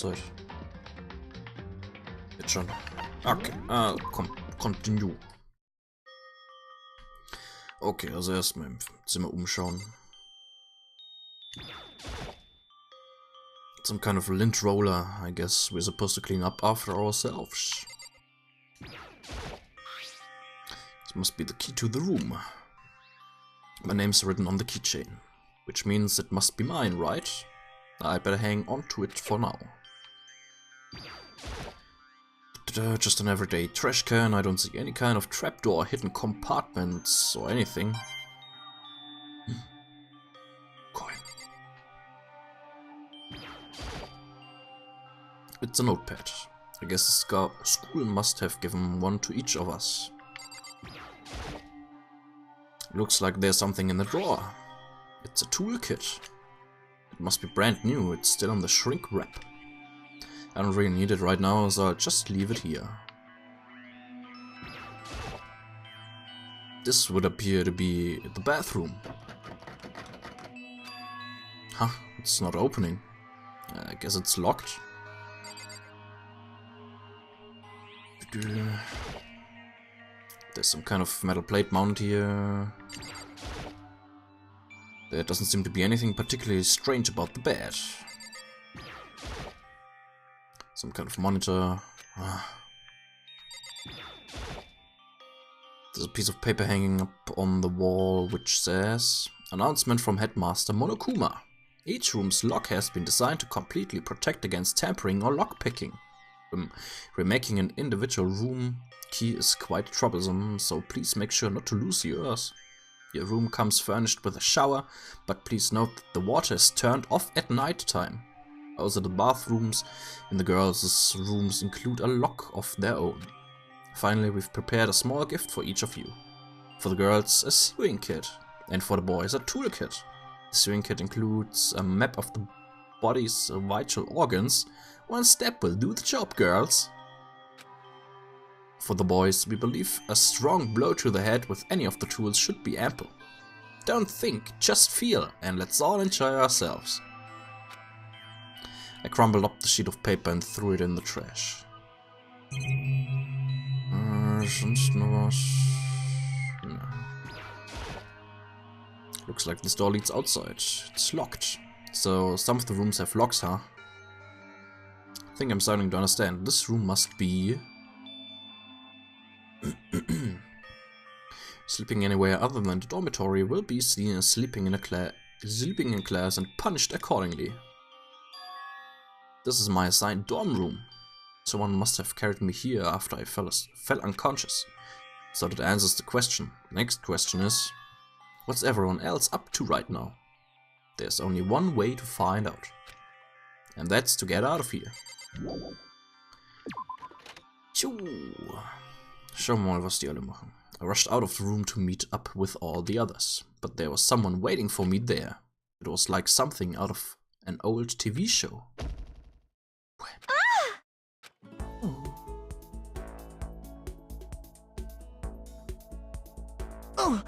Uhrzeit. Jetzt schon. Okay, komm, continue. Okay, also erstmal im Zimmer umschauen. Some kind of lint roller. I guess we're supposed to clean up after ourselves. This must be the key to the room. My name's written on the keychain, which means it must be mine, right? I better hang on to it for now. Just an everyday trash can. I don't see any kind of trapdoor, hidden compartments, or anything. Coin. It's a notepad. I guess the school must have given one to each of us. Looks like there's something in the drawer. It's a toolkit. It must be brand new. It's still on the shrink wrap. I don't really need it right now, so I'll just leave it here. This would appear to be the bathroom. Huh, it's not opening. I guess it's locked. There's some kind of metal plate mounted here. There doesn't seem to be anything particularly strange about the bed. Some kind of monitor. There's a piece of paper hanging up on the wall which says, "Announcement from Headmaster Monokuma. Each room's lock has been designed to completely protect against tampering or lockpicking. Remaking an individual room key is quite troublesome, so please make sure not to lose yours. Your room comes furnished with a shower, but please note that the water is turned off at night time. Also, the bathrooms in the girls' rooms include a lock of their own. Finally, we've prepared a small gift for each of you. For the girls, a sewing kit, and for the boys, a toolkit. The sewing kit includes a map of the body's vital organs. One step will do the job, girls. For the boys, we believe a strong blow to the head with any of the tools should be ample. Don't think, just feel, and let's all enjoy ourselves." I crumbled up the sheet of paper and threw it in the trash. Sonst noch was? No. Looks like this door leads outside. It's locked. So some of the rooms have locks, huh? I think I'm starting to understand. This room must be... Sleeping anywhere other than the dormitory will be seen as sleeping in class and punished accordingly. This is my assigned dorm room. Someone must have carried me here after I fell unconscious. So that answers the question. Next question is, what's everyone else up to right now? There's only one way to find out. And that's to get out of here. Schauen wir mal, was die alle machen. I rushed out of the room to meet up with all the others. But there was someone waiting for me there. It was like something out of an old TV show. Oh,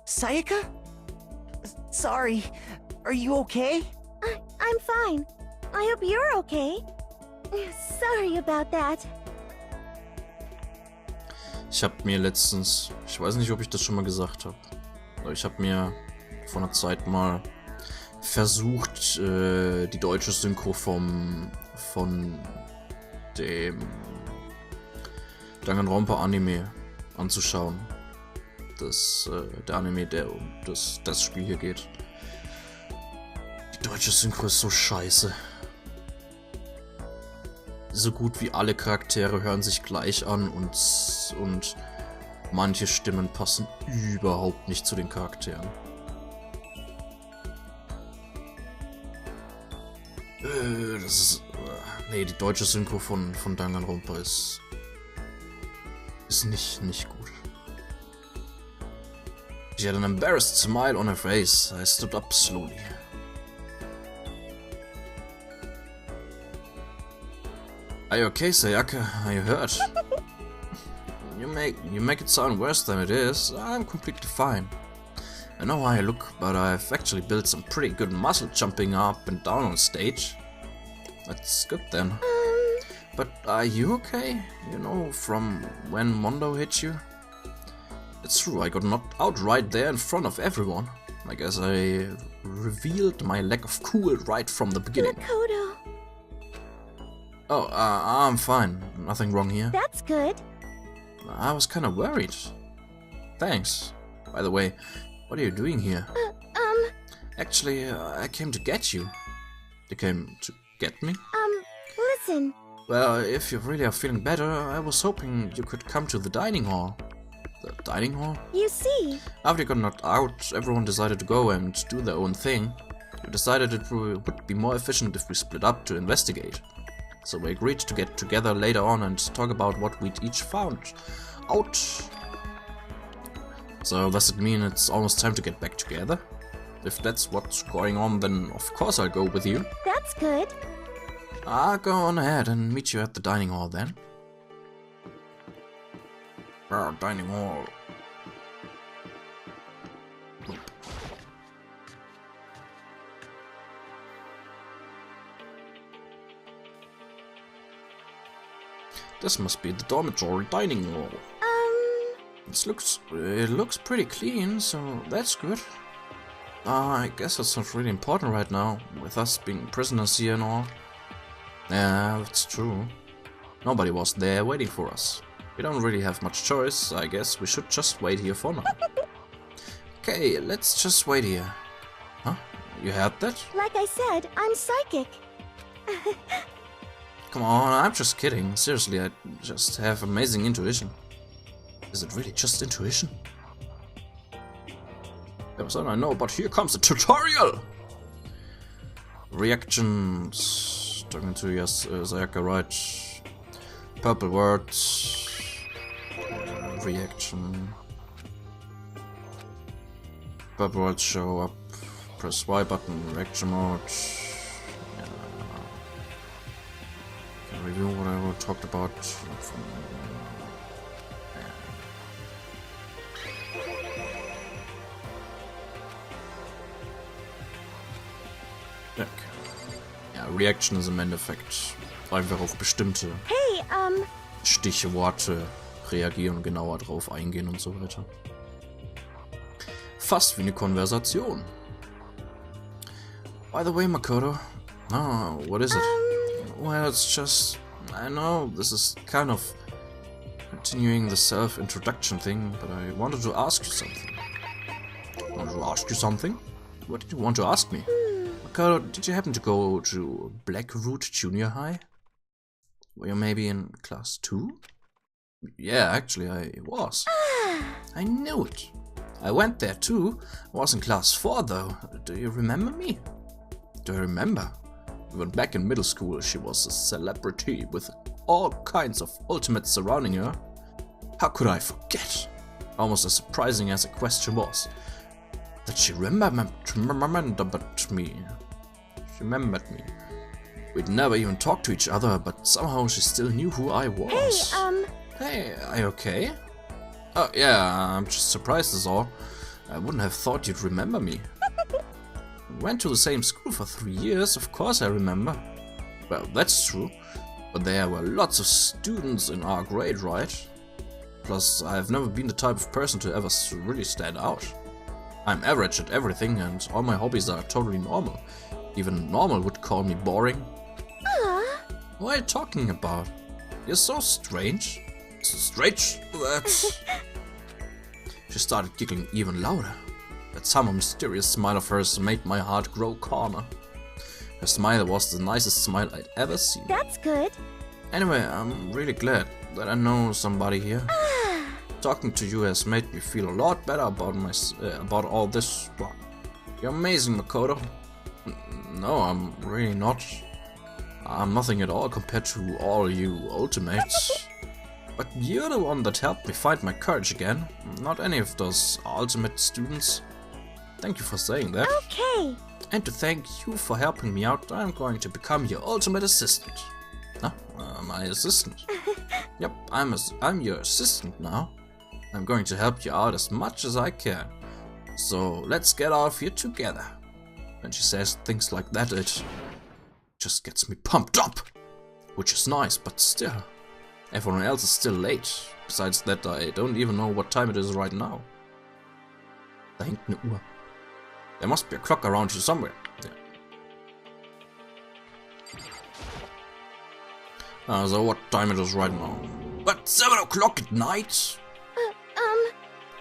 Sayaka? Sorry, are you okay? I'm fine. I hope you're okay. Sorry about that. Ich habe mir letztens, ich weiß nicht, ob ich das schon mal gesagt habe, aber ich habe mir vor einer Zeit mal versucht, die deutsche Synchro von dem Danganronpa Anime anzuschauen. Der Anime, der um das Spiel hier geht. Die deutsche Synchro ist so scheiße. So gut wie alle Charaktere hören sich gleich an und manche Stimmen passen überhaupt nicht zu den Charakteren. Das ist... Nee, die deutsche Synchro von Danganronpa ist nicht gut. She had an embarrassed smile on her face. I stood up slowly. Are you okay, Sayaka? Are you hurt? You make it sound worse than it is. I'm completely fine. I know how I look, but I've actually built some pretty good muscle jumping up and down on stage. That's good then. But are you okay? You know, from when Mondo hit you? It's true, I got knocked out right there in front of everyone. I guess I revealed my lack of cool right from the beginning. Makoto. Oh, I'm fine. Nothing wrong here. That's good. I was kinda worried. Thanks. By the way, what are you doing here? Actually, I came to get you. You came to get me? Listen. Well, if you really are feeling better, I was hoping you could come to the dining hall. The dining hall? You see. After you got knocked out, everyone decided to go and do their own thing. We decided it would be more efficient if we split up to investigate. So we agreed to get together later on and talk about what we'd each found out. So does it mean it's almost time to get back together? If that's what's going on, then of course I'll go with you. That's good. I'll go on ahead and meet you at the dining hall then. Dining hall. This must be the dormitory dining hall. It looks pretty clean, so that's good. I guess that's not really important right now, with us being prisoners here and all. Yeah, that's true. Nobody was there waiting for us. We don't really have much choice, I guess we should just wait here for now. Okay, let's just wait here. Huh? You heard that? Like I said, I'm psychic. Come on, I'm just kidding. Seriously, I just have amazing intuition. Is it really just intuition? That's all I know, but here comes the tutorial! Reactions. Talking to Sayaka, right? Purple words. Reaction. Purple words show up. Press Y button, reaction mode. Can review what I talked about. Okay. Ja, Reaction ist im Endeffekt einfach auf bestimmte Stichworte reagieren und genauer drauf eingehen und so weiter. Fast wie eine Konversation. By the way, Makoto. Oh, what is it? Well, it's just... I know this is kind of continuing the self-introduction thing, but I wanted to ask you something. Want to ask you something? What did you want to ask me? Makoto, did you happen to go to Blackroot Junior High? Were you maybe in class 2? Yeah, actually I was. I knew it. I went there too. I was in class 4 though. Do you remember me? Do I remember? Even back in middle school she was a celebrity with all kinds of ultimates surrounding her. How could I forget? Almost as surprising as the question was. That she remembered me. She remembered me. We'd never even talked to each other, but somehow she still knew who I was. Hey, are you okay? Oh yeah, I'm just surprised is all. I wouldn't have thought you'd remember me. We went to the same school for 3 years, of course I remember. Well, that's true. But there were lots of students in our grade, right? Plus, I've never been the type of person to ever really stand out. I'm average at everything and all my hobbies are totally normal. Even normal would call me boring. What are you talking about? You're so strange. Strange? That's... She started giggling even louder. That summer mysterious smile of hers made my heart grow calmer. Her smile was the nicest smile I'd ever seen. That's good. Anyway, I'm really glad that I know somebody here. Talking to you has made me feel a lot better about all this. Well, you're amazing, Makoto. No, I'm really not. I'm nothing at all compared to all you ultimates. But you're the one that helped me find my courage again, not any of those ultimate students. Thank you for saying that. Okay. And to thank you for helping me out, I'm going to become your ultimate assistant. Huh? My assistant? Yep, I'm your assistant now. I'm going to help you out as much as I can. So let's get out of here together. When she says things like that, just gets me pumped up. Which is nice, but still. Everyone else is still late. Besides that, I don't even know what time it is right now. Da hängt eine Uhr. There must be a clock around here somewhere. Yeah. So what time it is right now? But 7 o'clock at night?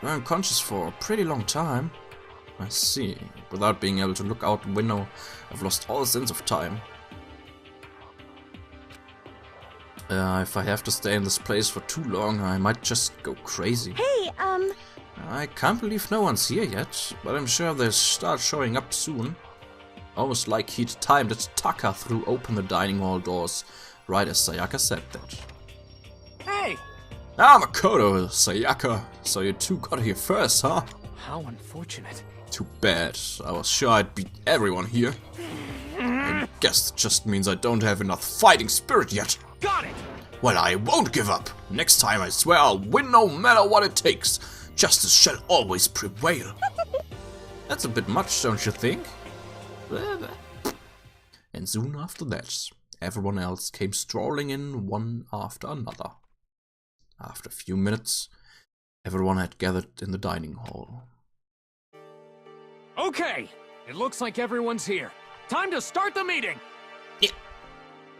We're unconscious for a pretty long time. I see. Without being able to look out the window, I've lost all sense of time. If I have to stay in this place for too long, I might just go crazy. Hey, I can't believe no one's here yet, but I'm sure they'll start showing up soon. Almost like he'd timed it, Taka threw open the dining hall doors, right as Sayaka said that. Hey! Ah, Makoto, Sayaka, so you two got here first, huh? How unfortunate. Too bad. I was sure I'd beat everyone here. I guess it just means I don't have enough fighting spirit yet. Got it! Well, I won't give up. Next time I swear I'll win no matter what it takes. Justice shall always prevail. That's a bit much, don't you think? And soon after that, everyone else came strolling in one after another. After a few minutes, everyone had gathered in the dining hall. Okay, it looks like everyone's here. Time to start the meeting! Yeah.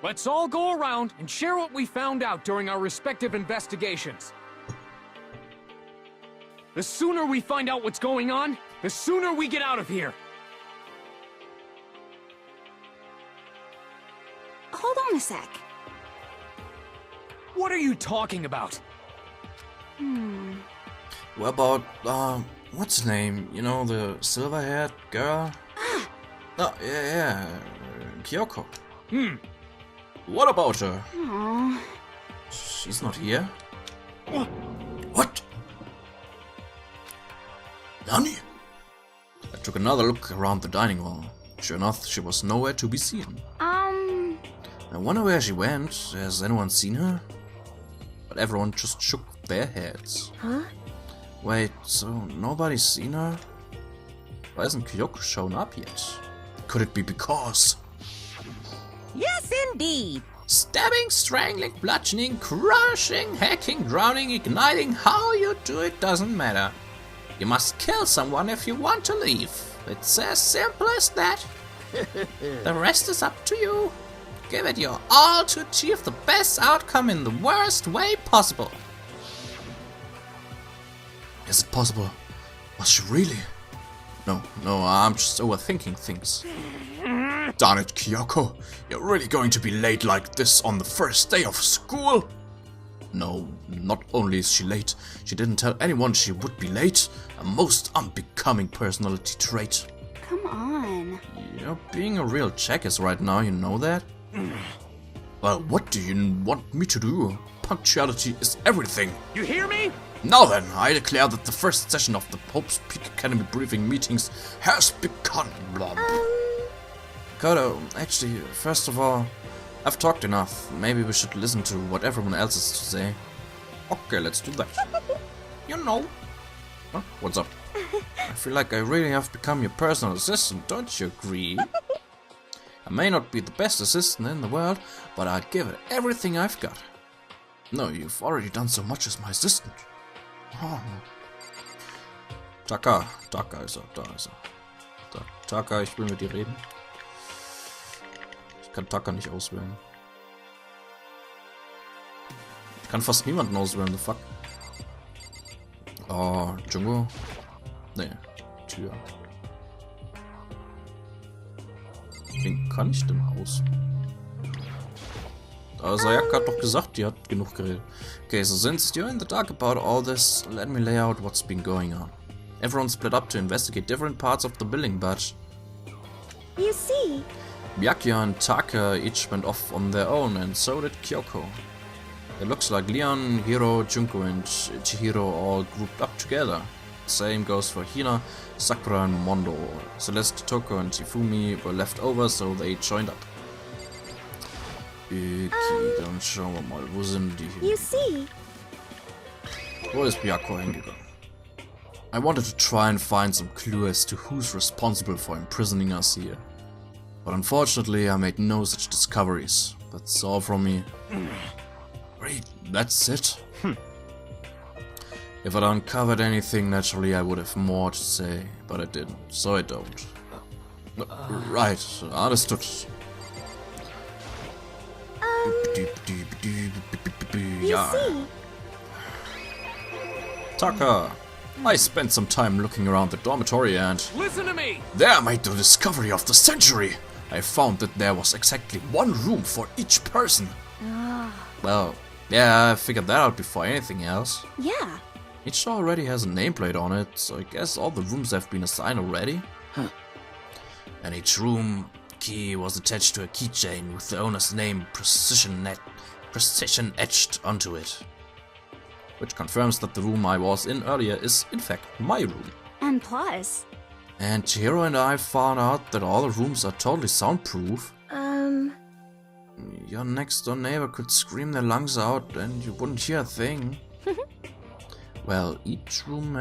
Let's all go around and share what we found out during our respective investigations. The sooner we find out what's going on, the sooner we get out of here. hold on a sec. What are you talking about? What about, what's her name? You know, the silver-haired girl? Oh, yeah, Kyoko. What about her? Aww. She's not here. What? Nani? I took another look around the dining hall. Sure enough, she was nowhere to be seen. I wonder where she went. Has anyone seen her? But everyone just shook their heads. Huh? Wait, so nobody's seen her? Why hasn't Kyoko shown up yet? Could it be because... Yes, indeed. Stabbing, strangling, bludgeoning, crushing, hacking, drowning, igniting, how you do it doesn't matter. You must kill someone if you want to leave. It's as simple as that. The rest is up to you. Give it your all to achieve the best outcome in the worst way possible. Is it possible? Was she really? No, I'm just overthinking things. Darn it, Kyoko. You're really going to be late like this on the first day of school? No, not only is she late, she didn't tell anyone she would be late. A most unbecoming personality trait. Come on. You're being a real jackass right now, you know that? Well, what do you want me to do? Punctuality is everything. You hear me? Now then, I declare that the first session of the Pope's Peak Academy briefing meetings has begun. Kodo, actually, first of all, I've talked enough. Maybe we should listen to what everyone else has to say. Okay, let's do that. You know. Huh? What's up? I feel like I really have become your personal assistant, don't you agree? I may not be the best assistant in the world, but I'd give it everything I've got. No, you've already done so much as my assistant. Oh. Taka ist er, da ist er. Taka, ich will mit dir reden. Ich kann Taka nicht auswählen. Ich kann fast niemanden auswählen, the fuck. Oh, Jungo? Nee, Tür. Wen kann ich denn auswählen? Sayaka hat doch gesagt, die hat genug geredet. Okay, so since you're in the dark about all this, let me lay out what's been going on. Everyone split up to investigate different parts of the building, but... You see? Byakuya and Taka each went off on their own, and so did Kyoko. It looks like Leon, Hiro, Junko, and Chihiro all grouped up together. Same goes for Hina, Sakura, and Mondo. Celeste, Toko, and Tifumi were left over, so they joined up. Okay, dann schauen wir mal, wo sind die hier? You see? Wo ist Byakuya hingegangen? I wanted to try and find some clue as to who's responsible for imprisoning us here. But unfortunately, I made no such discoveries. That's all from me. Great, that's it. If I'd uncovered anything, naturally I would have more to say, but I didn't, so I don't. Right, understood. You see, Tucker, I spent some time looking around the dormitory and Listen to me! there I made the discovery of the century. I found that there was exactly one room for each person. Well, yeah, I figured that out before anything else. yeah. Each door already has a nameplate on it, so I guess all the rooms have been assigned already. And each room key was attached to a keychain with the owner's name precision etched onto it. Which confirms that the room I was in earlier is in fact my room. And plus, And Chihiro and I found out that all the rooms are totally soundproof. Your next door neighbor could scream their lungs out and you wouldn't hear a thing. Well, each room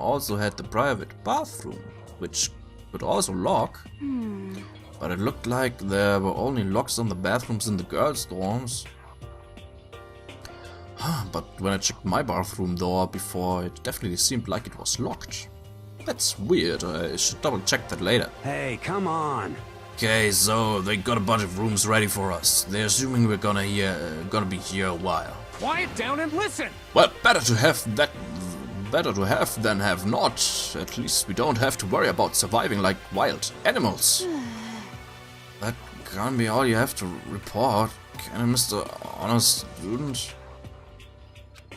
also had the private bathroom, which could also lock. But it looked like there were only locks on the bathrooms in the girls' dorms. But when I checked my bathroom door before, it definitely seemed like it was locked. That's weird, I should double check that later. Hey, come on. Okay, so they got a bunch of rooms ready for us. They're assuming we're gonna be here a while. Quiet down and listen! Well, better to have than have not. At least we don't have to worry about surviving like wild animals. That can't be all you have to report, can I, Mr. Honest Student?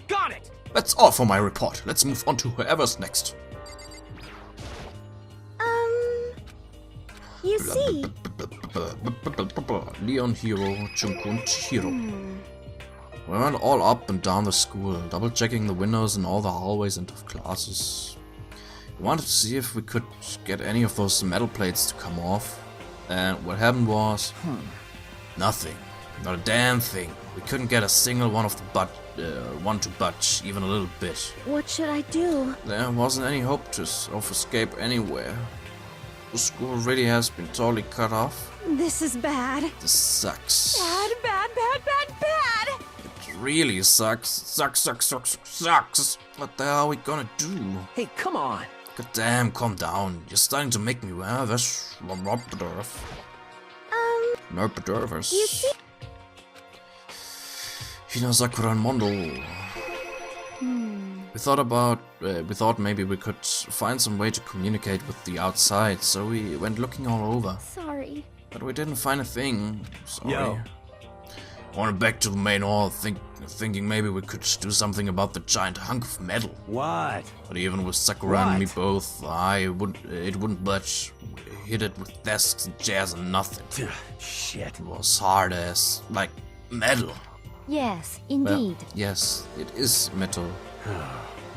Got it! That's all for my report. Let's move on to whoever's next. you see, Leon, Hiro, Junko, and Chihiro. We went all up and down the school, double checking the windows in all the hallways and of classes. We wanted to see if we could get any of those metal plates to come off. And what happened was nothing. Not a damn thing. We couldn't get a single one of the one to budge, even a little bit. what should I do? There wasn't any hope of escape anywhere. The school really has been totally cut off. This is bad. This sucks. Bad, bad, bad, bad, bad. It really sucks. Sucks. What the hell are we gonna do? Hey, come on. God damn, calm down. You're starting to make me nervous. Nervous. You see, Hina, Sakura, and Mondo. We thought maybe we could find some way to communicate with the outside, so we went looking all over. sorry. But we didn't find a thing. Sorry. Yo. Wanted back to the main hall, thinking maybe we could do something about the giant hunk of metal. What? But even with Sakura and me What? both, it wouldn't budge. We hit it with desks and chairs and nothing. Shit. It was hard as, like, metal. Yes, Well, indeed. yes, it is metal.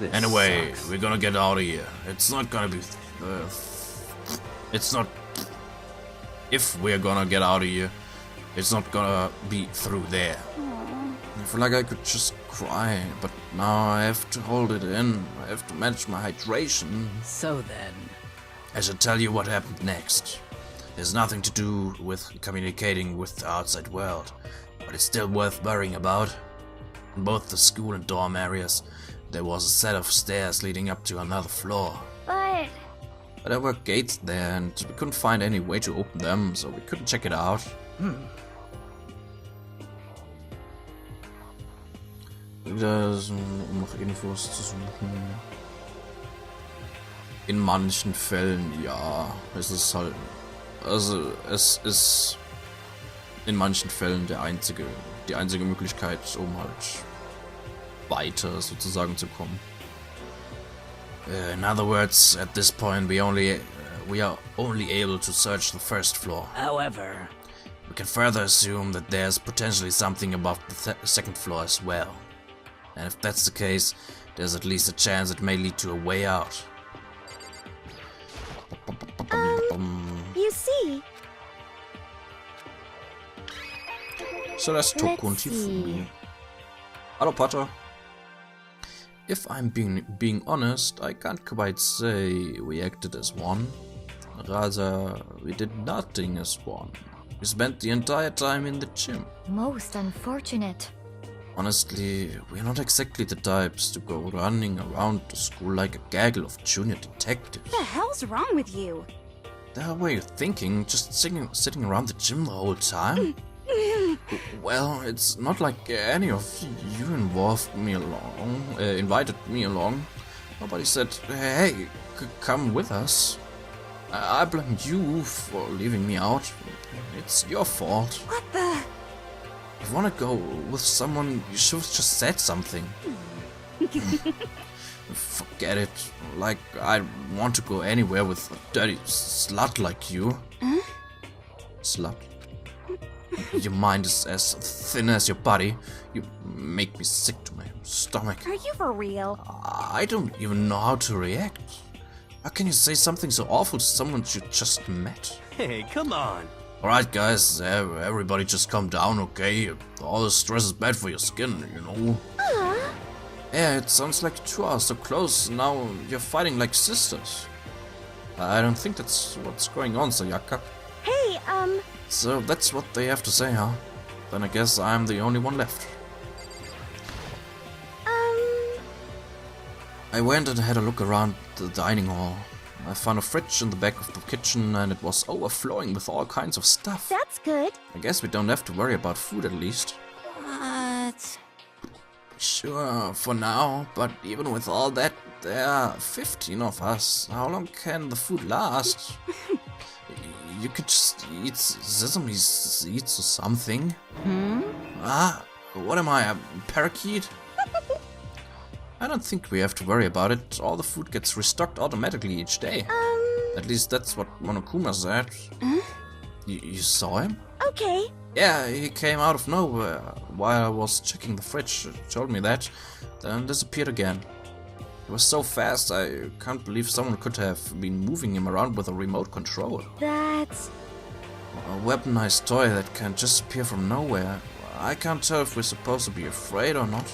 This Anyway, sucks. we're gonna get out of here. It's not gonna be... it's not... If we're gonna get out of here, it's not gonna be through there. I feel like I could just cry, but now I have to hold it in. I have to manage my hydration. So then, I shall tell you what happened next. There's nothing to do with communicating with the outside world, but it's still worth worrying about. In both the school and dorm areas, there was a set of stairs leading up to another floor. But But there were gates there and we couldn't find any way to open them, so we couldn't check it out. Um noch Infos zu suchen. In manchen Fällen, ja, es ist halt, also es ist in manchen Fällen die einzige Möglichkeit, um halt weiter sozusagen zu kommen. In other words, at this point we are only able to search the first floor. however, We can further assume that there's potentially something above the second floor as well. And if that's the case, there's at least a chance it may lead to a way out. you see, So that's Toku and Let's see. Hifumi. Hello, Potter. If I'm being honest, I can't quite say we acted as one. Rather, we did nothing as one. We spent the entire time in the gym. Most unfortunate. Honestly, we're not exactly the types to go running around the school like a gaggle of junior detectives. What the hell's wrong with you? That way of thinking, just sitting around the gym the whole time? Well, it's not like any of you invited me along. Nobody said, hey, come with us. I blame you for leaving me out. It's your fault. What the? If you want to go with someone, you should have just said something. Forget it. Like, I want to go anywhere with a dirty slut like you. Huh? Slut? Your mind is as thin as your body. You make me sick to my stomach. Are you for real? I don't even know how to react. How can you say something so awful to someone you just met? Hey, come on. Alright guys, everybody just calm down, okay? All the stress is bad for your skin, you know? Yeah, it sounds like 2 hours so close, now you're fighting like sisters. I don't think that's what's going on, Sayaka. Hey, So that's what they have to say, huh? Then I guess I'm the only one left. I went and had a look around the dining hall. I found a fridge in the back of the kitchen and it was overflowing with all kinds of stuff. that's good. I guess we don't have to worry about food at least. What? Sure, for now, but even with all that, there are 15 of us. How long can the food last? You could just eat sesame seeds or something. Ah, what am I, a parakeet? I don't think we have to worry about it. All the food gets restocked automatically each day. At least that's what Monokuma said. You saw him? Okay. Yeah, he came out of nowhere while I was checking the fridge. He told me that, then disappeared again. He was so fast, I can't believe someone could have been moving him around with a remote control. That's... A weaponized toy that can just appear from nowhere. I can't tell if we're supposed to be afraid or not.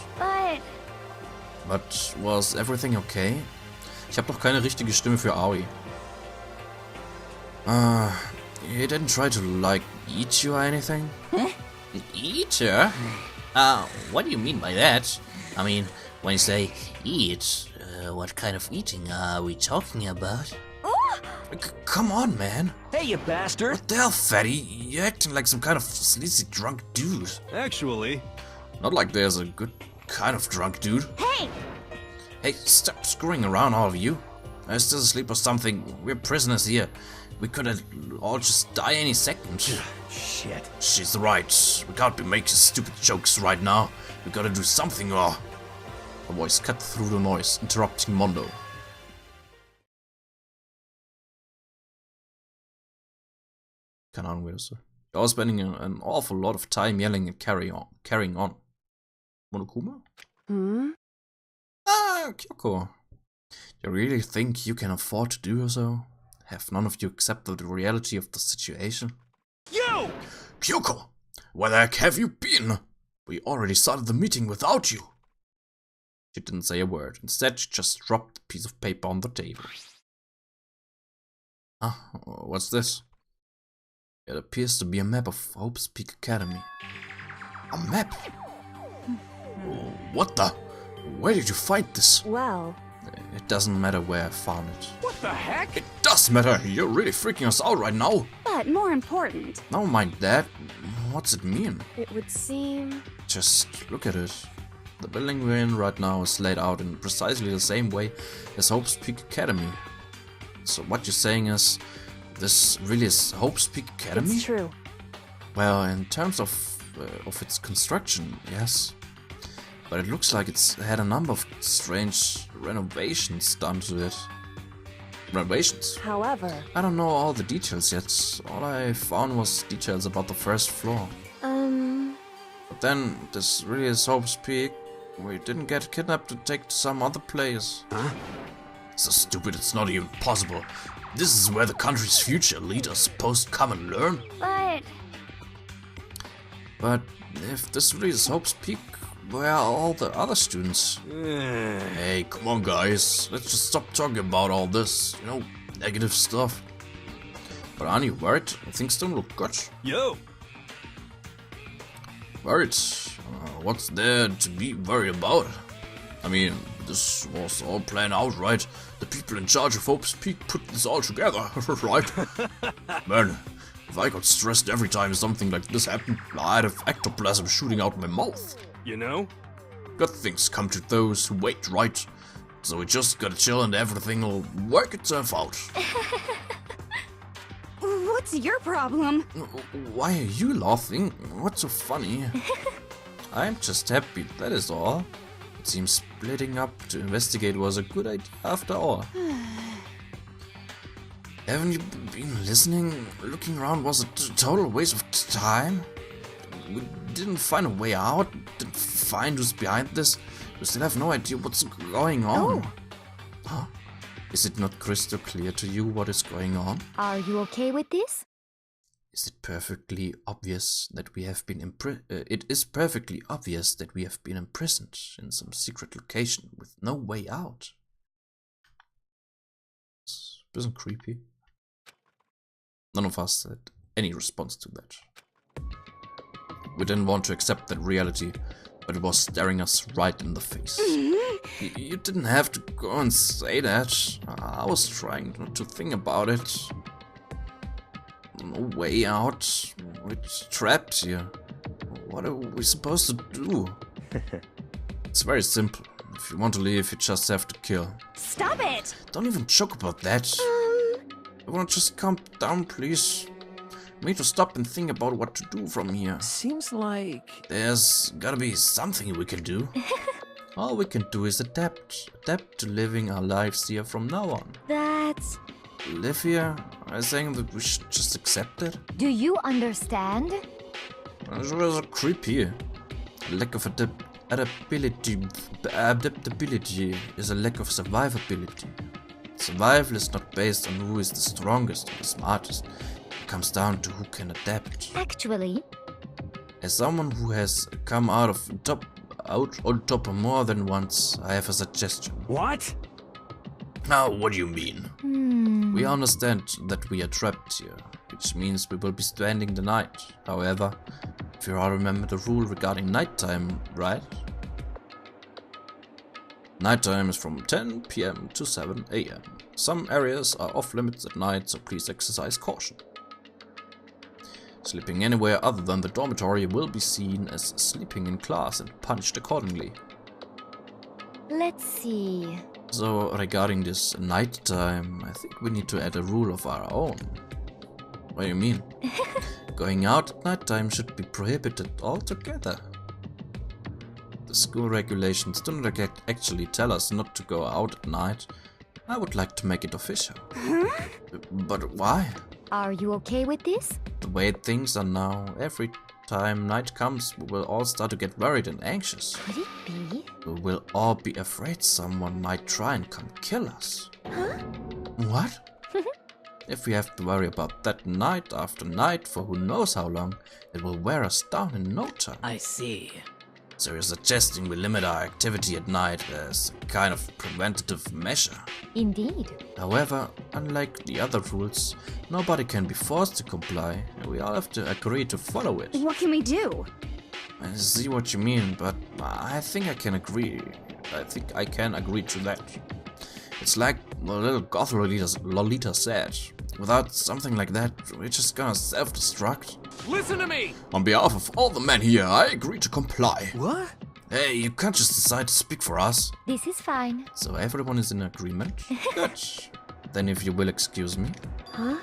But was everything okay? Ich habe doch keine richtige Stimme für Aoi. He didn't try to, like, eat you or anything? Eat her? What do you mean by that? I mean, when you say eat, what kind of eating are we talking about? Come on, man. Hey, you bastard. What the hell, fatty? You're acting like some kind of sleazy drunk dude. Actually. Not like there's a good kind of drunk dude. Hey! Hey, stop screwing around, all of you. I'm still asleep or something. We're prisoners here. We could all just die any second. Shit. She's right. We can't be making stupid jokes right now. We gotta do something or... A voice cut through the noise, interrupting Mondo. Keine Ahnung, wer das ist. You're spending an awful lot of time yelling and carrying on. Monokuma? Ah, Kyoko. You really think you can afford to do so? Have none of you accepted the reality of the situation? You! Kyoko! Where the heck have you been? We already started the meeting without you. She didn't say a word. Instead, she just dropped a piece of paper on the table. Ah, what's this? It appears to be a map of Hope's Peak Academy. A map? What the? Where did you find this? Well... It doesn't matter where I found it. What the heck? It does matter! You're really freaking us out right now! But more important... Never mind that. What's it mean? It would seem... Just look at it. The building we're in right now is laid out in precisely the same way as Hope's Peak Academy. So what you're saying is, this really is Hope's Peak Academy? It's true. Well, in terms of its construction, yes. But it looks like it's had a number of strange renovations done to it. Renovations? However... I don't know all the details yet. All I found was details about the first floor. But then, this really is Hope's Peak. We didn't get kidnapped to take to some other place. Huh? So stupid it's not even possible. This is where the country's future leaders supposed to come and learn. But if this really is Hope's Peak, where are all the other students? Hey, come on guys. Let's just stop talking about all this, you know, negative stuff. But aren't you worried? Things don't look good. Yo! Worried? What's there to be worried about? I mean, this was all planned out, right? The people in charge of Hope's Peak put this all together, right? Man, if I got stressed every time something like this happened, I'd have ectoplasm shooting out my mouth. You know? Good things come to those who wait, right? So we just gotta chill and everything will work itself out. What's your problem? Why are you laughing? What's so funny? I'm just happy, that is all. It seems splitting up to investigate was a good idea after all. Haven't you been listening? Looking around was a total waste of time. We didn't find a way out, didn't find who's behind this. We still have no idea what's going on. Oh. Huh? Is it not crystal clear to you what is going on? Are you okay with this? Is it perfectly obvious that we have been It is perfectly obvious that we have been imprisoned in some secret location with no way out. It's a bit creepy. None of us had any response to that. We didn't want to accept that reality, but it was staring us right in the face. You didn't have to go and say that. I was trying not to think about it. No way out. We're trapped here. What are we supposed to do? It's very simple. If you want to leave, you just have to kill. Stop it! Don't even joke about that. I wanna just calm down, please. We need to stop and think about what to do from here. Seems like... There's gotta be something we can do. All we can do is adapt. Adapt to living our lives here from now on. That's... Live here? I think that we should just accept it. Do you understand? It's rather creepy. Lack of adaptability is a lack of survivability. Survival is not based on who is the strongest or the smartest. It comes down to who can adapt. Actually... As someone who has come out on top more than once, I have a suggestion. What? Now, what do you mean? We understand that we are trapped here, which means we will be spending the night. However, if you all remember the rule regarding nighttime, right? Nighttime is from 10 PM to 7 AM. Some areas are off limits at night, so please exercise caution. Sleeping anywhere other than the dormitory will be seen as sleeping in class and punished accordingly. Let's see... So, regarding this nighttime, I think we need to add a rule of our own. What do you mean? Going out at nighttime should be prohibited altogether. The school regulations do not actually tell us not to go out at night. I would like to make it official. But why? Are you okay with this? The way things are now, every time night comes, we will all start to get worried and anxious. Could it be? We will all be afraid someone might try and come kill us. Huh? What? If we have to worry about that night after night for who knows how long, it will wear us down in no time. I see. So you're suggesting we limit our activity at night as a kind of preventative measure. Indeed. However, unlike the other rules, nobody can be forced to comply, and we all have to agree to follow it. What can we do? I see what you mean, but I think I can agree. I think I can agree to that. It's like the little goth Lolita said. Without something like that, we're just gonna self-destruct. Listen to me! On behalf of all the men here, I agree to comply. What? Hey, you can't just decide to speak for us. This is fine. So everyone is in agreement? Good. Then if you will excuse me. Huh?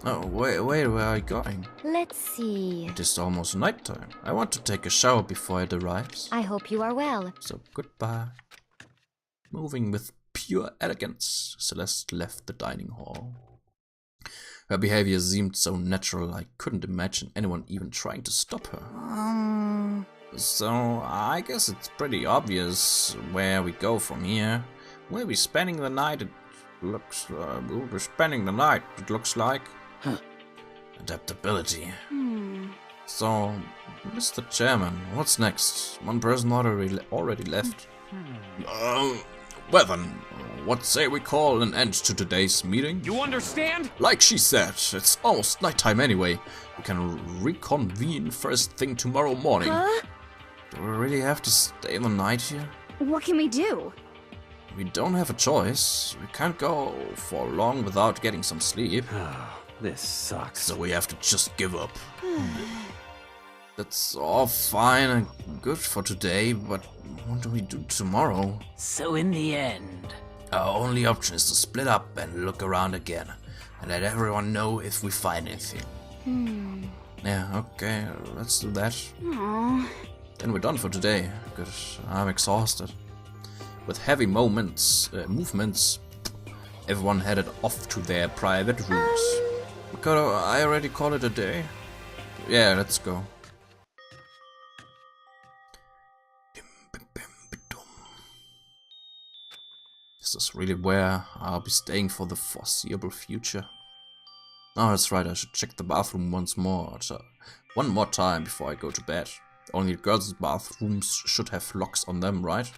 Oh, wait, where are you going? Let's see... It is almost nighttime. I want to take a shower before it arrives. I hope you are well. So goodbye. Moving with pure elegance, Celeste left the dining hall. Her behavior seemed so natural, I couldn't imagine anyone even trying to stop her. So, I guess it's pretty obvious where we go from here. We'll be spending the night, we'll be spending the night, it looks like. Huh. Adaptability. So, Mr. Chairman, what's next? One person already left. Well then, what say we call an end to today's meeting? You understand? Like she said, it's almost nighttime anyway. We can reconvene first thing tomorrow morning. Huh? Do we really have to stay the night here? What can we do? We don't have a choice. We can't go for long without getting some sleep. This sucks. So we have to just give up. That's all fine and good for today, but what do we do tomorrow? So in the end... Our only option is to split up and look around again, and let everyone know if we find anything. Yeah, okay, let's do that. Aww. Then we're done for today, because I'm exhausted. With heavy movements, everyone headed off to their private rooms. Makoto, I already call it a day. Yeah, let's go. Is this really where I'll be staying for the foreseeable future? Oh, that's right, I should check the bathroom once more. One more time before I go to bed. Only girls' bathrooms should have locks on them, right?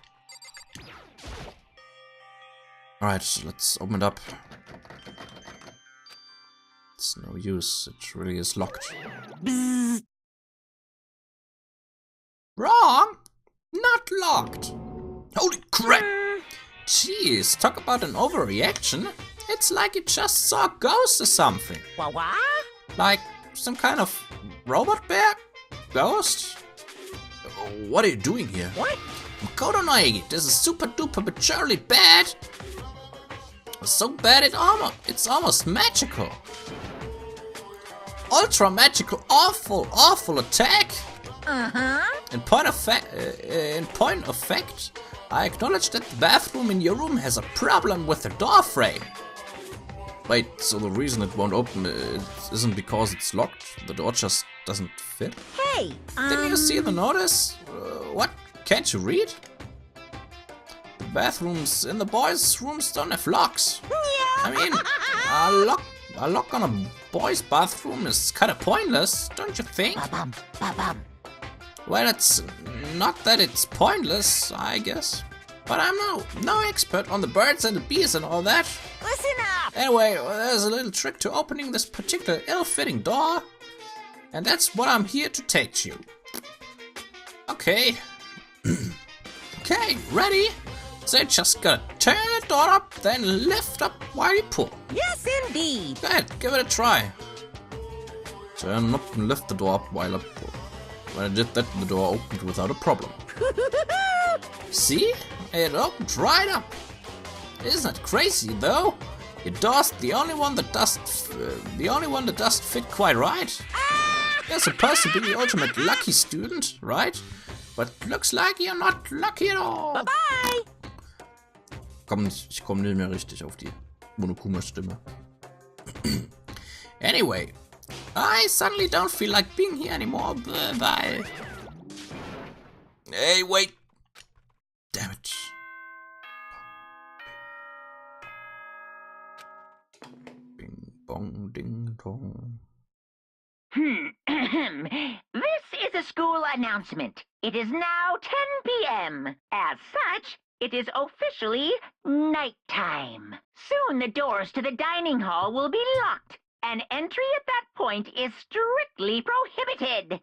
Alright, let's open it up. It's no use, it really is locked. Bzzz. Wrong! Not locked! Holy crap! Jeez, talk about an overreaction. It's like you just saw a ghost or something. What? Like some kind of robot bear? Ghost? What are you doing here? What? Makoto Naegi, this is super duper but surely bad. So bad it's almost magical. Ultra magical, awful attack. In point of fact, I acknowledge that the bathroom in your room has a problem with the door frame. Wait, so the reason it won't open isn't because it's locked? The door just doesn't fit? Hey, Didn't you see the notice? What? Can't you read? The bathrooms in the boys' rooms don't have locks. I mean, a lock on a boys' bathroom is kinda pointless, don't you think? Ba-bum, ba-bum. Well, it's not that it's pointless, I guess. But I'm no expert on the birds and the bees and all that. Listen up! Anyway, there's a little trick to opening this particular ill-fitting door. And that's what I'm here to teach you. Okay. Okay, ready? So you just gotta turn the door up, then lift up while you pull. Yes, indeed. Go ahead, give it a try. Turn up and lift the door up while I pull. When I did that, the door opened without a problem. See? It opened right up. Isn't that crazy, though? Your door's the only one that doesn't fit quite right. You're supposed to be the ultimate lucky student, right? But looks like you're not lucky at all. Bye-bye. Ich komme nicht mehr richtig auf die Monokuma-Stimme. Anyway, I suddenly don't feel like being here anymore. Bye. Hey, wait. Damn it. Bing bong ding dong. This is a school announcement. It is now 10 p.m. As such, it is officially nighttime. Soon the doors to the dining hall will be locked, and entry at that point is strictly prohibited.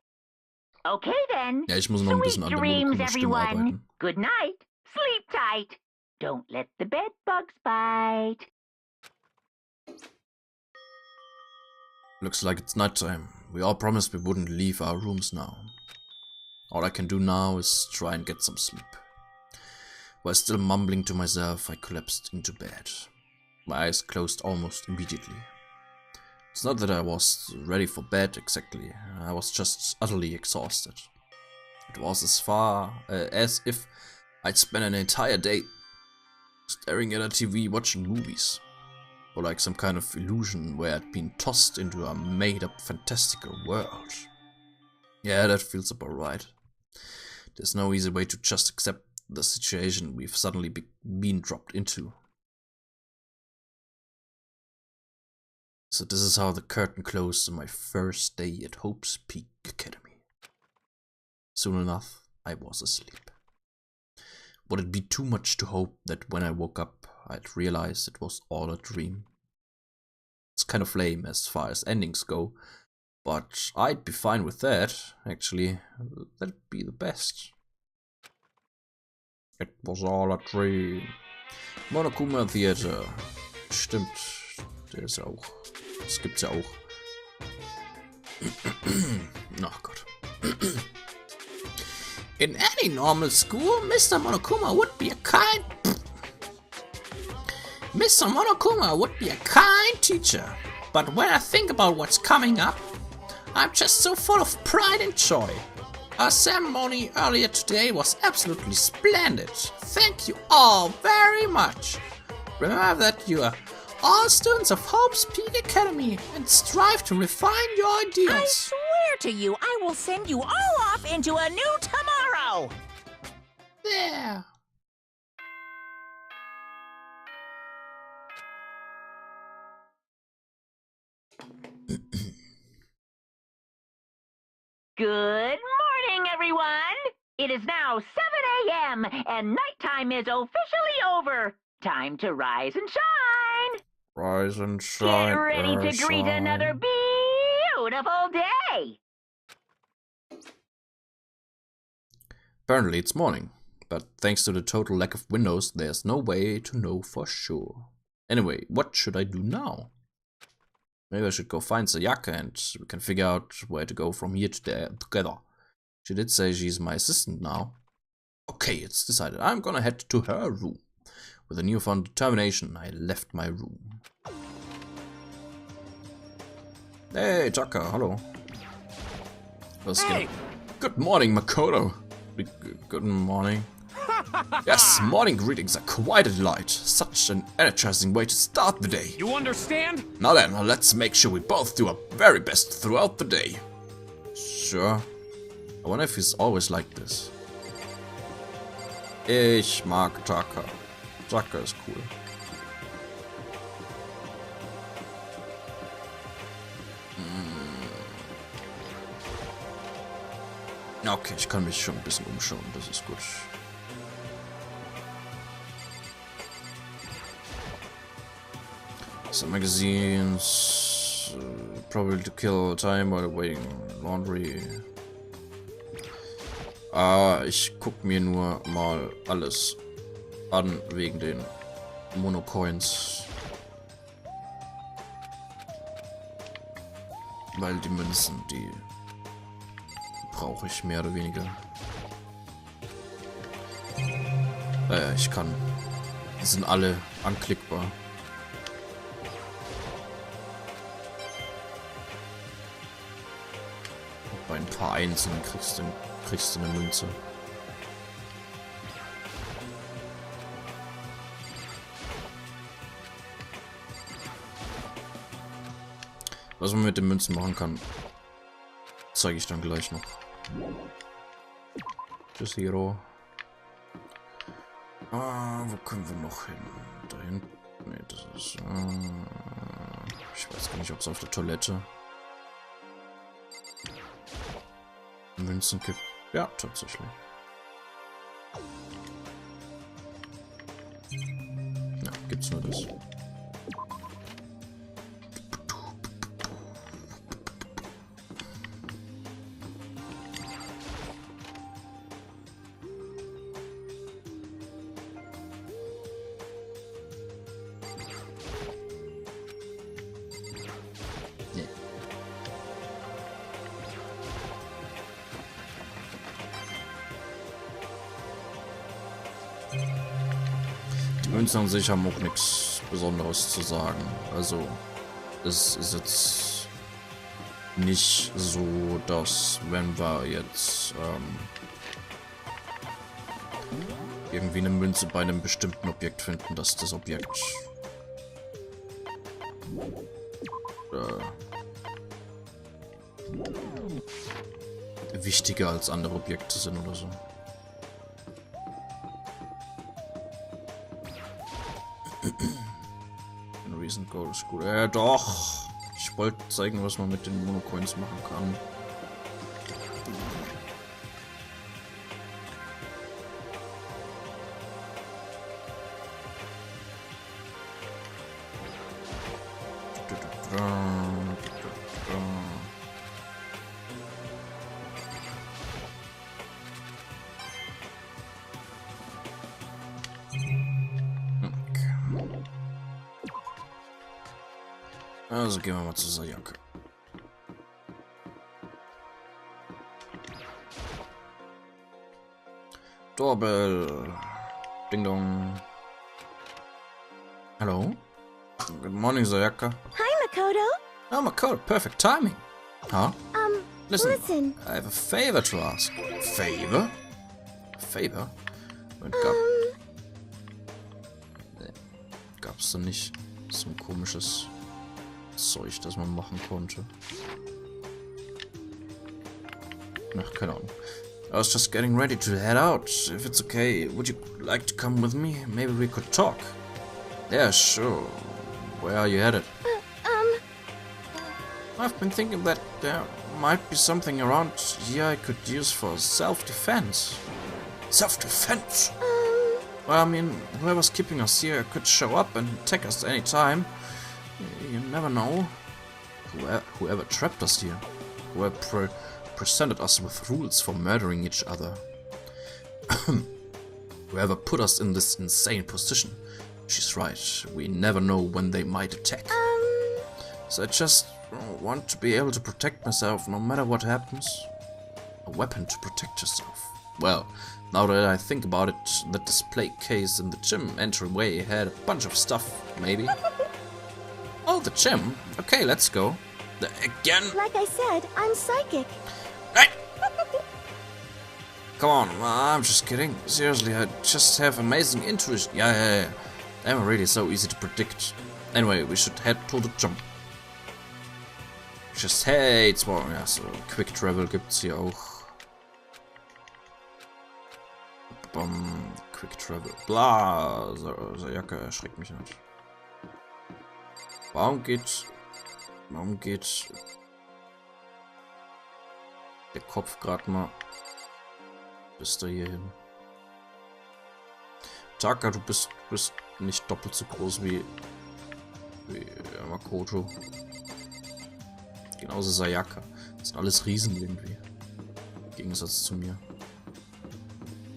Okay then. Ja, ich muss noch ein bisschen Sweet an der dreams, Monokuma-Stimme everyone. arbeiten. Good night. Sleep tight. Don't let the bed bugs bite. Looks like it's nighttime. We all promised we wouldn't leave our rooms now. All I can do now is try and get some sleep. While still mumbling to myself, I collapsed into bed. My eyes closed almost immediately. It's not that I was ready for bed exactly, I was just utterly exhausted. It was as if I'd spent an entire day staring at a TV watching movies. Or like some kind of illusion where I'd been tossed into a made-up fantastical world. Yeah, that feels about right. There's no easy way to just accept the situation we've suddenly been dropped into. So this is how the curtain closed on my first day at Hope's Peak Academy. Soon enough, I was asleep. Would it be too much to hope that when I woke up, I'd realize it was all a dream? It's kind of lame as far as endings go, but I'd be fine with that, actually. That'd be the best. It was all a dream. Monokuma Theater. Stimmt, der ist ja auch. Das gibt's ja auch. Ach Gott. In any normal school, Mr. Monokuma would be a kind teacher. But when I think about what's coming up, I'm just so full of pride and joy. Our ceremony earlier today was absolutely splendid. Thank you all very much. Remember that you are all students of Hope's Peak Academy and strive to refine your I I ideals. swear to you, I will send you all off into a new tomorrow. There. Good morning, everyone. It is now 7 a.m. and nighttime is officially over. Time to rise and shine. Rise and shine. Get ready to greet another beautiful day. Apparently it's morning, but thanks to the total lack of windows, there's no way to know for sure. Anyway, what should I do now? Maybe I should go find Sayaka and we can figure out where to go from here to there together. She did say she's my assistant now. Okay, it's decided. I'm gonna head to her room. With a newfound determination, I left my room. Hey, Taka, hello. Hey! Good morning, Makoto. Good morning. Yes, morning greetings are quite a delight. Such an energizing way to start the day. You understand? Now then, let's make sure we both do our very best throughout the day. Sure. I wonder if he's always like this. Ich mag Taka. Taka ist cool. Okay, ich kann mich schon ein bisschen umschauen, das ist gut. Some magazines, probably to kill time while waiting laundry. Ich guck mir nur mal alles an wegen den Monocoins. Weil die Münzen, die brauche ich mehr oder weniger. Ich kann. Die sind alle anklickbar. Bei ein paar einzelnen kriegst du eine Münze. Was man mit den Münzen machen kann, zeige ich dann gleich noch. Tschüss, Hero. Wo können wir noch hin? Da hinten. Ne, das ist. Ich weiß gar nicht, ob es auf der Toilette Münzen gibt. Ja, tatsächlich. Ja, gibt's nur das. Die Münzen an sich haben auch nichts Besonderes zu sagen. Also, es ist jetzt nicht so, dass wenn wir jetzt irgendwie eine Münze bei einem bestimmten Objekt finden, dass das Objekt wichtiger als andere Objekte sind oder so. Ein Recent Goal ist gut. Doch! Ich wollte zeigen, was man mit den Monocoins machen kann. Also gehen wir mal zu Sayaka. Doorbell. Ding dong. Hello. Good morning, Sayaka. Hi, Makoto. Oh, Makoto, perfect timing. Huh? Listen. I have a favor to ask. Favor? Favor? Gab's da nicht so ein komisches Zeug, das man machen konnte? Ach, keine Ahnung. I was just getting ready to head out. If it's okay, would you like to come with me? Maybe we could talk. Yeah, sure. Where are you headed? I've been thinking that there might be something around here I could use for self-defense. Self-defense? Well, I mean, whoever's keeping us here could show up and attack us any time. You never know. Whoever trapped us here. Whoever presented us with rules for murdering each other. Whoever put us in this insane position. She's right. We never know when they might attack. So I just want to be able to protect myself no matter what happens. A weapon to protect yourself. Well, now that I think about it, that display case in the gym entryway had a bunch of stuff, maybe. Oh, the gym? Okay, let's go. Again? Like I said, I'm psychic. Hey! Come on, I'm just kidding. Seriously, I just have amazing intuition. Yeah. I'm really so easy to predict. Anyway, we should head to the gym. Just hates more. Ja, so Quick Travel gibt's hier auch. Quick Travel. Bla. Sayaka erschreckt mich nicht. Warum geht der Kopf gerade mal bis da hier hin? Taka, du bist nicht doppelt so groß wie Makoto. Genauso Sayaka. Das sind alles Riesen irgendwie. Im Gegensatz zu mir.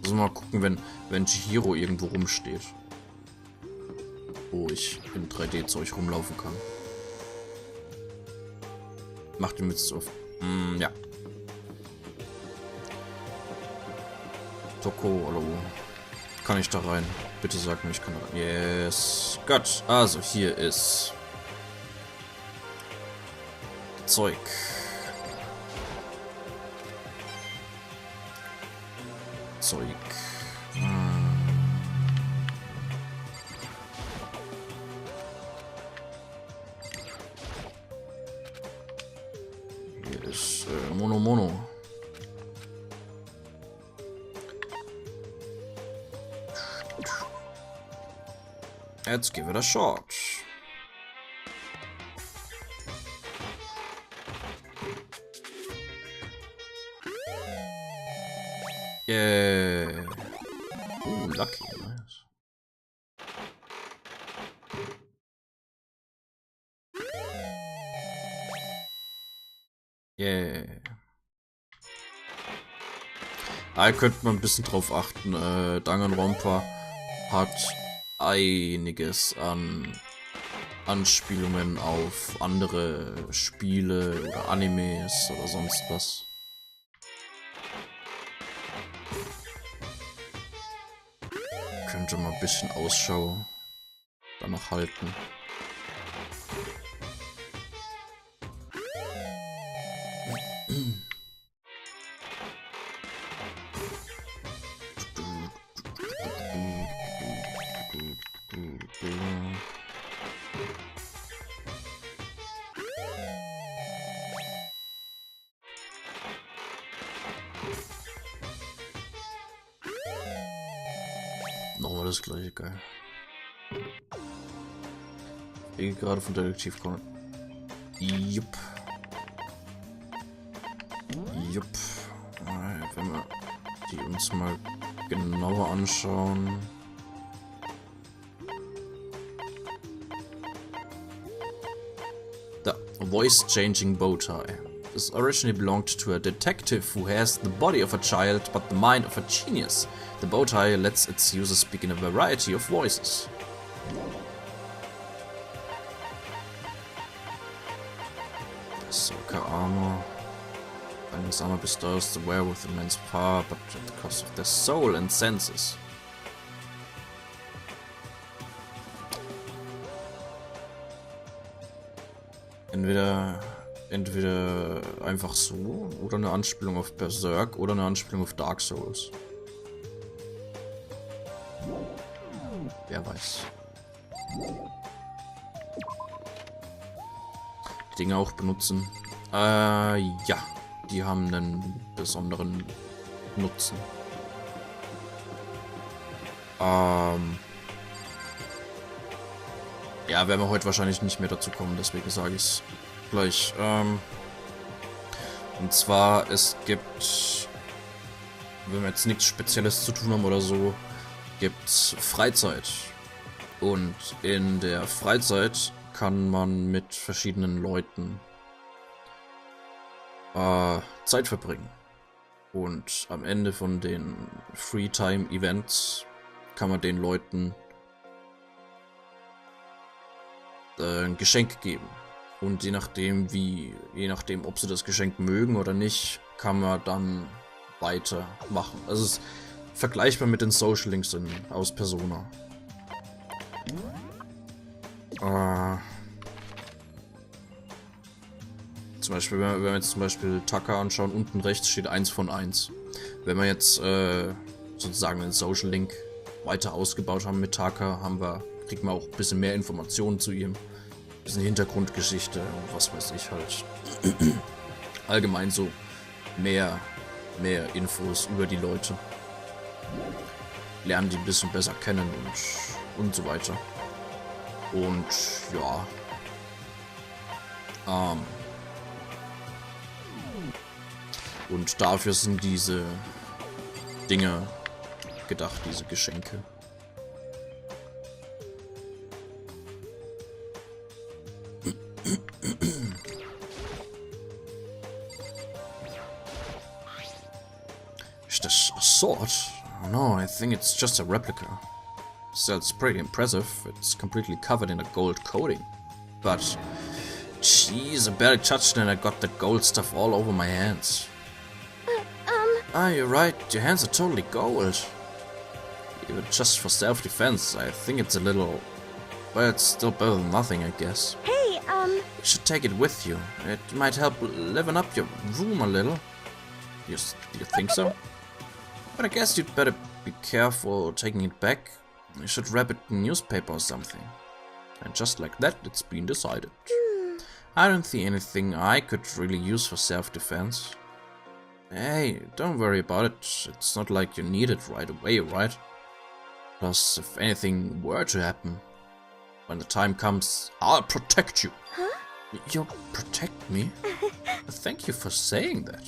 Also mal gucken, wenn Chihiro irgendwo rumsteht. Wo ich in 3D-Zeug rumlaufen kann. Macht den Witz auf. Ja. Toko, hallo. Kann ich da rein? Bitte sag mir, ich kann da rein. Yes. Gut. Also hier ist Zeug. Hier ist Mono. Let's give it a shot. Yeah. Lucky, nice. Yeah. Da könnte man ein bisschen drauf achten. Danganronpa hat einiges an Anspielungen auf andere Spiele oder Animes oder sonst was. Könnte mal ein bisschen Ausschau danach halten. Nochmal das gleiche, geil. Ich gehe gerade von Detektiv Conan. Jupp. Wenn wir die uns mal genauer anschauen. Da, a voice-changing bow tie. This originally belonged to a detective who has the body of a child but the mind of a genius. The bow tie lets its users speak in a variety of voices. weaker armor. Balance armor bestows the wearer with immense power, but at the cost of their soul and senses. Entweder einfach so, oder eine Anspielung auf Berserk, oder eine Anspielung auf Dark Souls. Wer weiß. Die Dinge auch benutzen. Ja. Die haben einen besonderen Nutzen. Ja, werden wir heute wahrscheinlich nicht mehr dazu kommen, deswegen sage ich es gleich. Und zwar, es gibt, wenn wir jetzt nichts Spezielles zu tun haben oder so, gibt es Freizeit. Und in der Freizeit kann man mit verschiedenen Leuten Zeit verbringen. Und am Ende von den Freetime-Events kann man den Leuten ein Geschenk geben. Und je nachdem, ob sie das Geschenk mögen oder nicht, kann man dann weitermachen. Also es ist vergleichbar mit den Social Links aus Persona. Zum Beispiel, wenn wir jetzt zum Beispiel Tucker anschauen, unten rechts steht 1 von 1. Wenn wir jetzt sozusagen den Social Link weiter ausgebaut haben mit Tucker, kriegen wir auch ein bisschen mehr Informationen zu ihm. Ein bisschen Hintergrundgeschichte und was weiß ich halt. Allgemein so mehr Infos über die Leute. Lernen die ein bisschen besser kennen und so weiter. Und ja. Und dafür sind diese Dinge gedacht, diese Geschenke. Is this a sword? Oh no, I think it's just a replica. Still, it's pretty impressive. It's completely covered in a gold coating. But, jeez, I barely touched it and I got that gold stuff all over my hands. Ah, you're right. Your hands are totally gold. Even just for self-defense, I think it's a little... Well, it's still better than nothing, I guess. Hey, You should take it with you. It might help liven up your room a little. Do you think so? But I guess you'd better be careful taking it back. You should wrap it in newspaper or something. And just like that, it's been decided. I don't see anything I could really use for self-defense. Hey, don't worry about it. It's not like you need it right away, right? Plus, if anything were to happen, when the time comes, I'll protect you. Huh? You'll protect me? Thank you for saying that.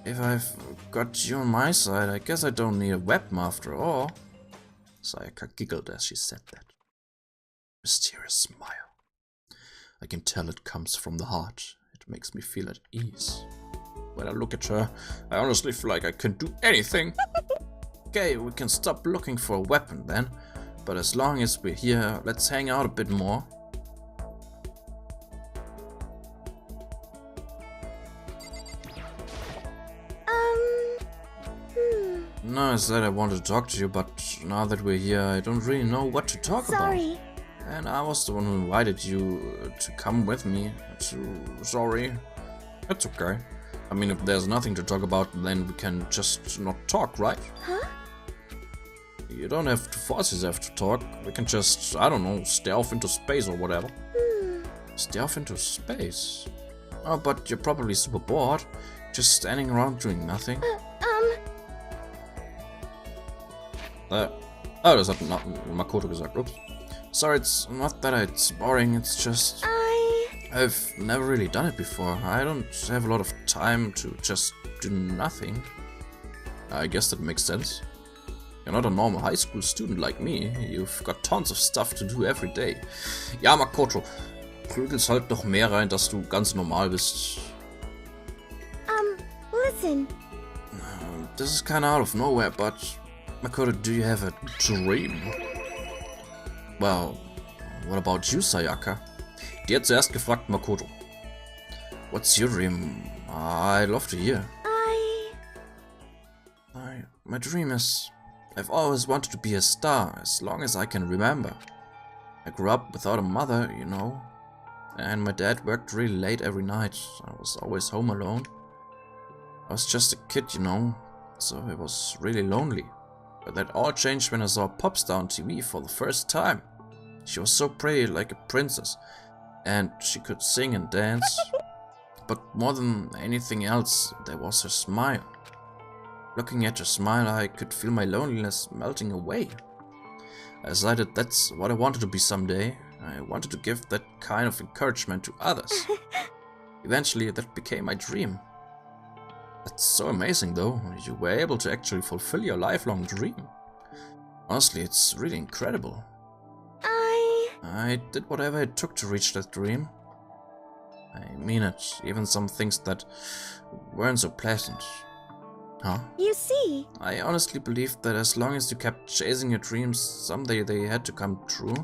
If I've got you on my side, I guess I don't need a weapon after all. Sayaka giggled as she said that. Mysterious smile. I can tell it comes from the heart. It makes me feel at ease. When I look at her, I honestly feel like I can do anything. Okay, we can stop looking for a weapon then. But as long as we're here, let's hang out a bit more. No, I said I wanted to talk to you, but now that we're here, I don't really know what to talk about. sorry. And I was the one who invited you to come with me. Sorry. It's okay. I mean, if there's nothing to talk about, then we can just not talk, right? Huh? You don't have to force yourself to talk. We can just, I don't know, stare off into space or whatever. Stare off into space? Oh, but you're probably super bored. Just standing around doing nothing. Oh, das hat Makoto gesagt. Oops. Sorry, it's not that it's boring, it's just... I've never really done it before. I don't have a lot of time to just do nothing. I guess that makes sense. You're not a normal high school student like me. You've got tons of stuff to do every day. Ja, Makoto, prügelst halt noch mehr rein, dass du ganz normal bist. Listen. This is kinda out of nowhere, but... Makoto, do you have a dream? Well, what about you, Sayaka? Die hat zuerst gefragt, Makoto. What's your dream? I'd love to hear. My dream is... I've always wanted to be a star, as long as I can remember. I grew up without a mother, you know. And my dad worked really late every night. I was always home alone. I was just a kid, you know, so it was really lonely. But that all changed when I saw a pop star on TV for the first time. She was so pretty, like a princess, and she could sing and dance. But more than anything else, there was her smile. Looking at her smile, I could feel my loneliness melting away. I decided that's what I wanted to be someday. I wanted to give that kind of encouragement to others. Eventually, that became my dream. That's so amazing though, you were able to actually fulfill your lifelong dream. Honestly, it's really incredible. I did whatever it took to reach that dream. I mean it, even some things that weren't so pleasant. Huh? You see? I honestly believed that as long as you kept chasing your dreams, someday they had to come true.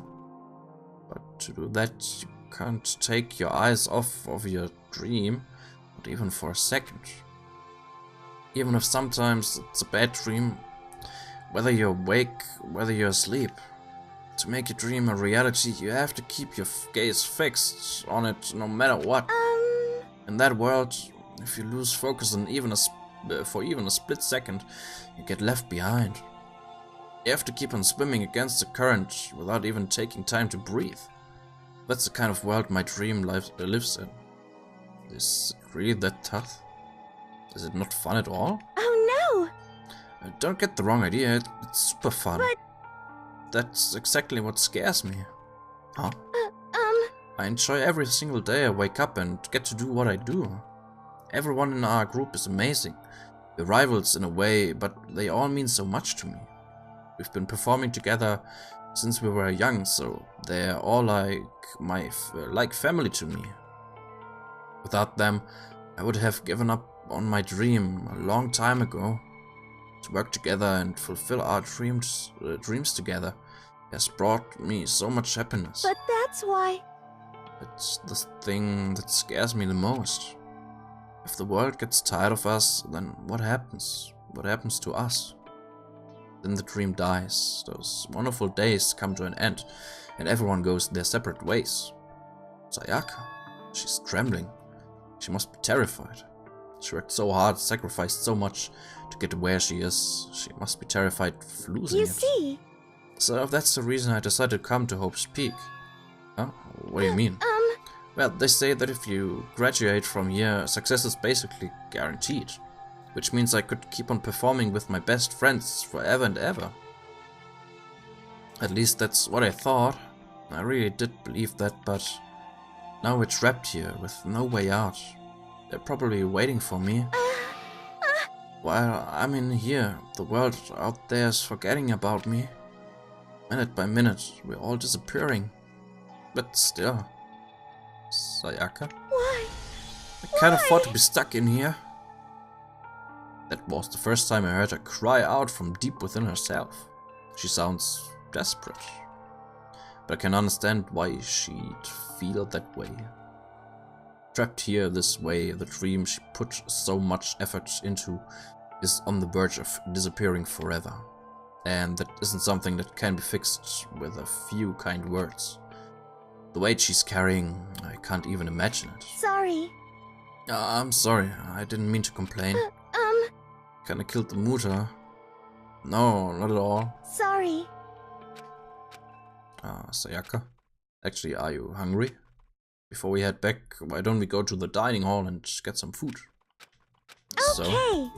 But to do that, you can't take your eyes off of your dream, not even for a second. Even if sometimes it's a bad dream, whether you're awake, whether you're asleep. To make your dream a reality, you have to keep your gaze fixed on it no matter what. In that world, if you lose focus on for even a split second, you get left behind. You have to keep on swimming against the current without even taking time to breathe. That's the kind of world my dream lives in. Is it really that tough? Is it not fun at all? Oh no! Don't get the wrong idea, it's super fun. But... That's exactly what scares me. Huh? I enjoy every single day I wake up and get to do what I do. Everyone in our group is amazing. We're rivals in a way, but they all mean so much to me. We've been performing together since we were young, so they're all like family to me. Without them, I would have given up on my dream a long time ago. To work together and fulfill our dreams together has brought me so much happiness. But that's why... It's the thing that scares me the most. If the world gets tired of us, then what happens? What happens to us? Then the dream dies, those wonderful days come to an end, and everyone goes their separate ways. Sayaka, she's trembling. She must be terrified. She worked so hard, sacrificed so much to get to where she is. She must be terrified of losing it. You see? So that's the reason I decided to come to Hope's Peak. Huh? What do you mean? Well, they say that if you graduate from here, success is basically guaranteed. Which means I could keep on performing with my best friends forever and ever. At least that's what I thought. I really did believe that, but now we're trapped here with no way out. They're probably waiting for me. While I'm in here, the world out there is forgetting about me. Minute by minute, we're all disappearing. But still. Sayaka? Why? I can't afford to be stuck in here. That was the first time I heard her cry out from deep within herself. She sounds desperate. But I can understand why she'd feel that way. Trapped here this way, the dream she put so much effort into is on the verge of disappearing forever. And that isn't something that can be fixed with a few kind words. The weight she's carrying, I can't even imagine it. Sorry. I'm sorry, I didn't mean to complain. Kinda killed the mood, huh? No, not at all. Sorry. Sayaka? Actually, are you hungry? Before we head back, why don't we go to the dining hall and get some food? Okay. So,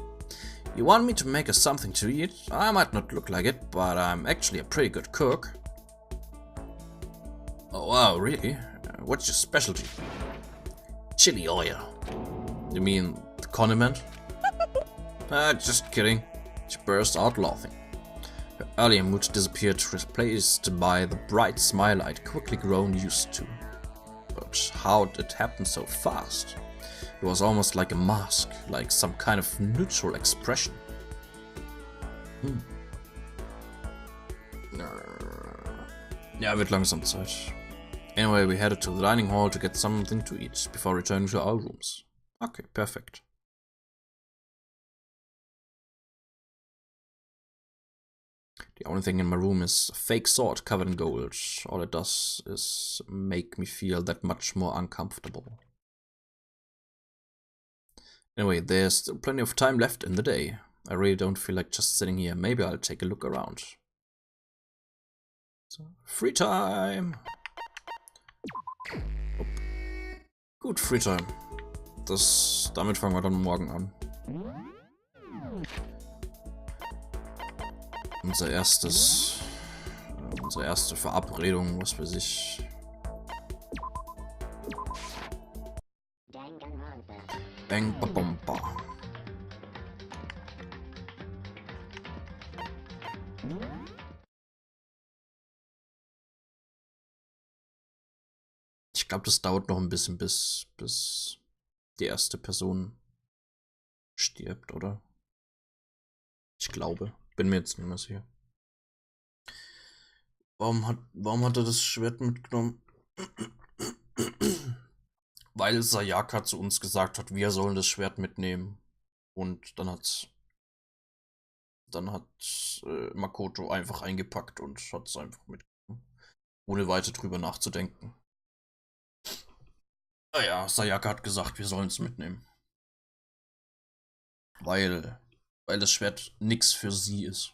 you want me to make us something to eat? I might not look like it, but I'm actually a pretty good cook. Oh wow, really? What's your specialty? Chili oil. You mean the condiment? Just kidding. She burst out laughing. Her earlier mood disappeared, replaced by the bright smile I'd quickly grown used to. But how did it happen so fast? It was almost like a mask, like some kind of neutral expression. Ja, wird langsam Zeit. Anyway, we headed to the dining hall to get something to eat before returning to our rooms. Okay, perfect. The only thing in my room is a fake sword covered in gold. All it does is make me feel that much more uncomfortable. Anyway, there's still plenty of time left in the day. I really don't feel like just sitting here. Maybe I'll take a look around. So, free time! Oh. Gut, Free Time. Damit fangen wir dann morgen an. Unsere erste Verabredung, was weiß ich. Danganronpa. Ich glaube, das dauert noch ein bisschen, bis die erste Person stirbt, oder? Ich glaube. Bin mir jetzt nicht mehr sicher. Warum hat er das Schwert mitgenommen? Weil Sayaka zu uns gesagt hat, wir sollen das Schwert mitnehmen. Und dann hat Makoto einfach eingepackt und hat es einfach mitgenommen. Ohne weiter drüber nachzudenken. Naja, Sayaka hat gesagt, wir sollen es mitnehmen. Weil das Schwert nix für sie ist.